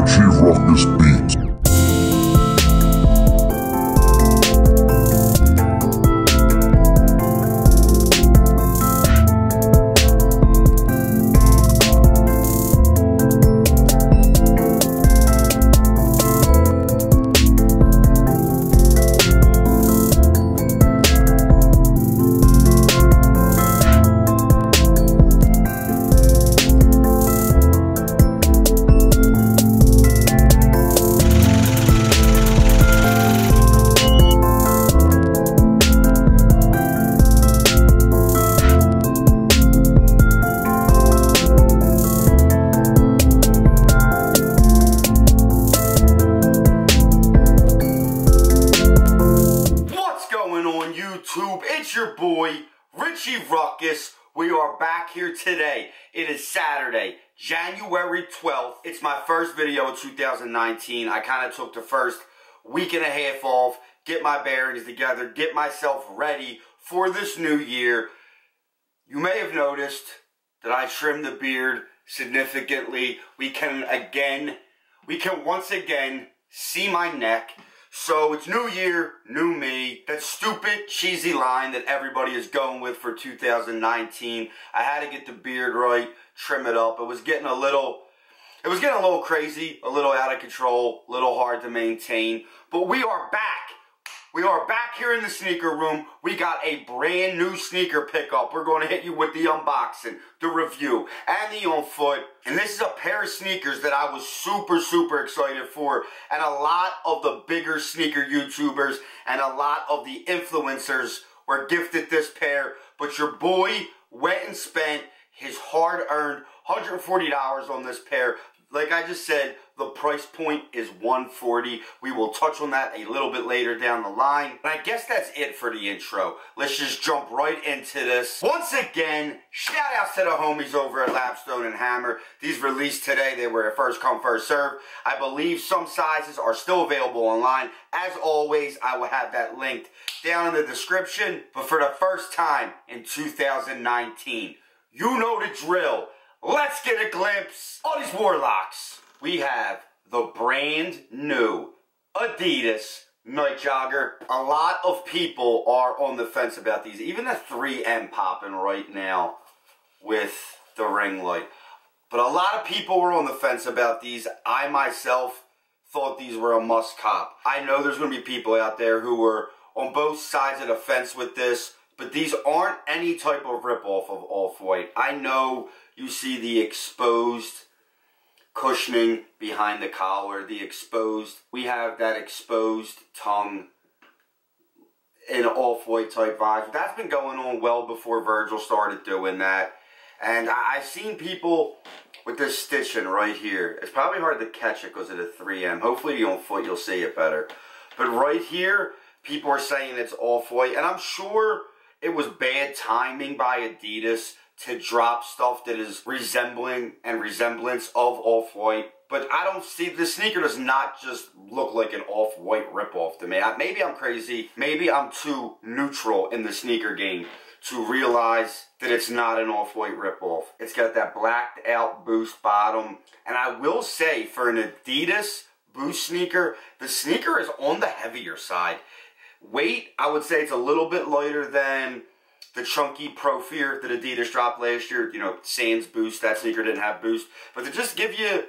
Richie Ruckus Beats. YouTube, it's your boy, Richie Ruckus. We are back here today. It is Saturday, January 12th. It's my first video of 2019. I kind of took the first week and a half off, get my bearings together, get myself ready for this new year. You may have noticed that I trimmed the beard significantly. We can once again see my neck. So it's new year, new me. That stupid, cheesy line that everybody is going with for 2019. I had to get the beard right, trim it up. It was getting a little crazy, a little out of control, a little hard to maintain. But we are back. We are back here in the sneaker room. We got a brand new sneaker pickup. We're going to hit you with the unboxing, the review, and the on foot. And this is a pair of sneakers that I was super excited for. And a lot of the bigger sneaker YouTubers and a lot of the influencers were gifted this pair. But your boy went and spent his hard-earned $140 on this pair. Like I just said, the price point is $140. We will touch on that a little bit later down the line. And I guess that's it for the intro. Let's just jump right into this. Once again, shout outs to the homies over at Lapstone Hammer. These released today. They were a first come, first serve. I believe some sizes are still available online. As always, I will have that linked down in the description. But for the first time in 2019, you know the drill. Let's get a glimpse of these warlocks. We have the brand new Adidas Nite Jogger. A lot of people are on the fence about these. Even the 3M popping right now with the ring light. But a lot of people were on the fence about these. I myself thought these were a must cop. I know there's going to be people out there who were on both sides of the fence with this. But these aren't any type of ripoff of Off-White. I know you see the exposed cushioning behind the collar, we have that exposed tongue in Off-White type vibes. That's been going on well before Virgil started doing that. And I've seen people with this stitching right here. It's probably hard to catch it because of the 3M. Hopefully on foot you'll see it better. But right here, people are saying it's Off-White. And I'm sure it was bad timing by Adidas to drop stuff that is resembling and resemblance of Off-White. But I don't see, the sneaker does not just look like an Off-White ripoff to me. Maybe I'm crazy. Maybe I'm too neutral in the sneaker game to realize that it's not an Off-White ripoff. It's got that blacked out Boost bottom. And I will say, for an Adidas Boost sneaker, the sneaker is on the heavier side. Weight, I would say it's a little bit lighter than the chunky Pro Fear that Adidas dropped last year. You know, sans Boost, that sneaker didn't have Boost. But to just give you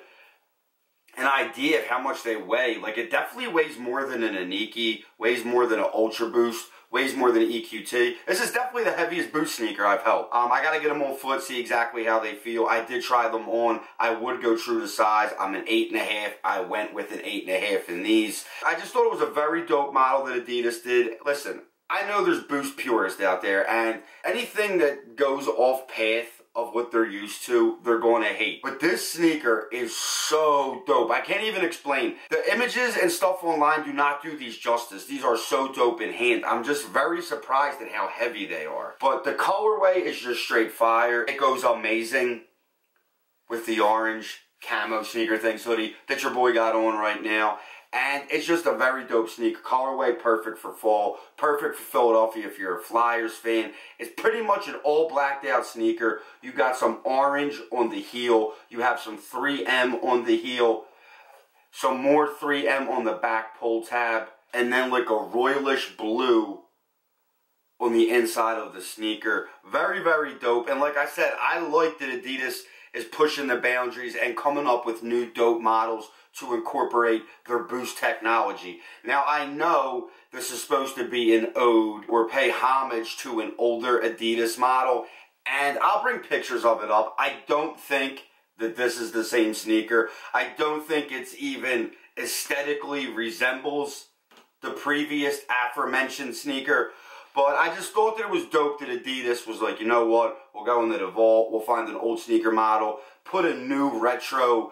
an idea of how much they weigh, like it definitely weighs more than an Aniki, weighs more than an Ultra Boost, weighs more than an EQT. This is definitely the heaviest Boost sneaker I've held. I got to get them on foot, see exactly how they feel. I did try them on. I would go true to size. I'm an 8.5. I went with an 8.5 in these. I just thought it was a very dope model that Adidas did. Listen, I know there's Boost purists out there, and anything that goes off path of what they're used to, they're going to hate. But this sneaker is so dope. I can't even explain. The images and stuff online do not do these justice. These are so dope in hand. I'm just very surprised at how heavy they are. But the colorway is just straight fire. It goes amazing with the orange camo sneaker things hoodie that your boy got on right now. And it's just a very dope sneaker. Colorway perfect for fall. Perfect for Philadelphia if you're a Flyers fan. It's pretty much an all blacked out sneaker. You got some orange on the heel. You have some 3M on the heel. some more 3M on the back pull tab, and then like a royalish blue on the inside of the sneaker. Very, very dope. And like I said, I like that Adidas is pushing the boundaries and coming up with new dope models to incorporate their Boost technology. Now, I know this is supposed to be an ode or pay homage to an older Adidas model, and I'll bring pictures of it up. I don't think that this is the same sneaker. I don't think it's even aesthetically resembles the previous aforementioned sneaker. But I just thought that it was dope that Adidas was like, you know what, we'll go into the vault, we'll find an old sneaker model, put a new retro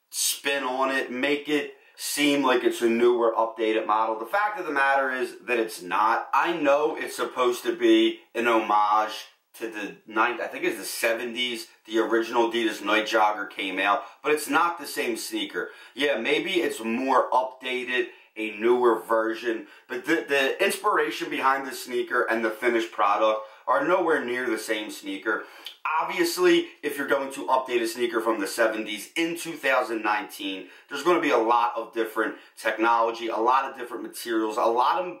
spin on it, make it seem like it's a newer, updated model. The fact of the matter is that it's not. I know it's supposed to be an homage to the I think it's the 70s, the original Adidas Nite Jogger came out, but it's not the same sneaker. Yeah, maybe it's more updated, a newer version, but the inspiration behind the sneaker and the finished product are nowhere near the same sneaker. Obviously, if you're going to update a sneaker from the 70s in 2019, there's going to be a lot of different technology, a lot of different materials, a lot of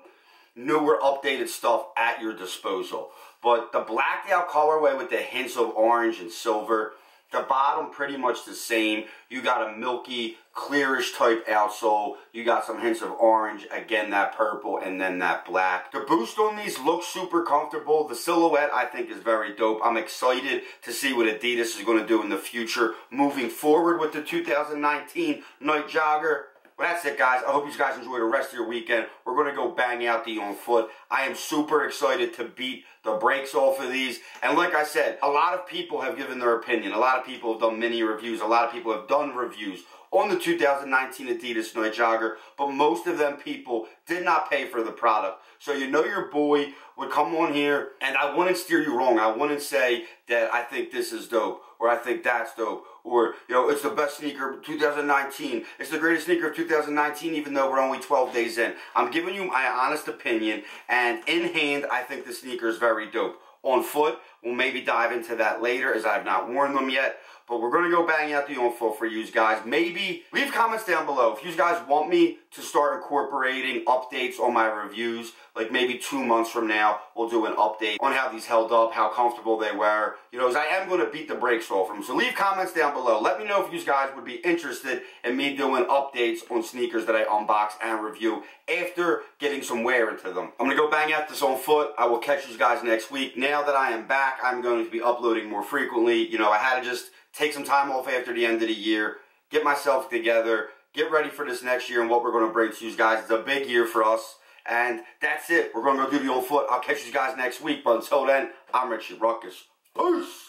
newer, updated stuff at your disposal. But the blacked out colorway with the hints of orange and silver, the bottom pretty much the same. You got a milky, clearish type outsole. You got some hints of orange, again that purple, and then that black. The Boost on these looks super comfortable. The silhouette I think is very dope. I'm excited to see what Adidas is going to do in the future moving forward with the 2019 Nite Jogger. Well, that's it, guys. I hope you guys enjoy the rest of your weekend. We're going to go bang out the on foot. I am super excited to beat the brakes off of these. And like I said, a lot of people have given their opinion. A lot of people have done mini reviews. A lot of people have done reviews on the 2019 Adidas Nite Jogger. But most of them people did not pay for the product. So you know your boy would come on here, and I wouldn't steer you wrong. I wouldn't say that I think this is dope, or I think that's dope, or, you know, it's the best sneaker of 2019. It's the greatest sneaker of 2019, even though we're only 12 days in. I'm giving you my honest opinion, and in hand, I think the sneaker is very dope. On foot, we'll maybe dive into that later, as I've not worn them yet. But we're going to go bang out the on foot for you guys. Maybe leave comments down below if you guys want me to start incorporating updates on my reviews. Like maybe 2 months from now, we'll do an update on how these held up, how comfortable they were. You know, as I am going to beat the brakes off them. So leave comments down below. Let me know if you guys would be interested in me doing updates on sneakers that I unbox and review after getting some wear into them. I'm going to go bang out this on foot. I will catch you guys next week. Now that I am back, I'm going to be uploading more frequently. You know, I had to just take some time off after the end of the year, get myself together, get ready for this next year and what we're going to bring to you guys. It's a big year for us. And that's it. We're going to go do the on foot. I'll catch you guys next week. But until then, I'm Richie Ruckus. Peace.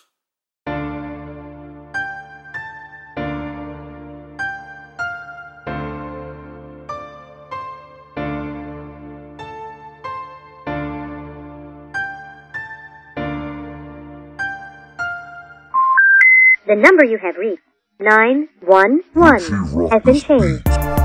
The number you have reached, 911, has been changed.